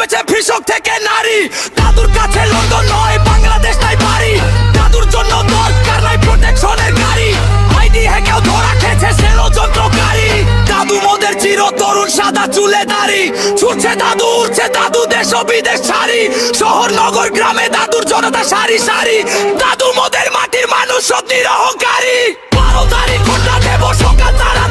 হয়েছে কৃষক থেকে নারী। দাদুর কাছে লন্ডন নয়, বাংলাদেশ নাই বাড়ি। দাদুর জন্য দরকার নাই প্রোটেকশনের গাড়ি। আইডি হ্যাকেও ধরা খেয়েছে সেলো যন্ত্রকারী। দাদু মোদের চির তরুণ সাদা চুলে দাড়ি। ছুটছে দাদু, উঠছে দাদু, দেশ ও বিদেশ ছাড়ি। শহর নগর গ্রামে দাদুর জনতা সারি সারি। দাদু মোদের মাটির মানুষ সত্যি অহংকারী। 12 তারিখ ঘটনা দেব সকাল তারা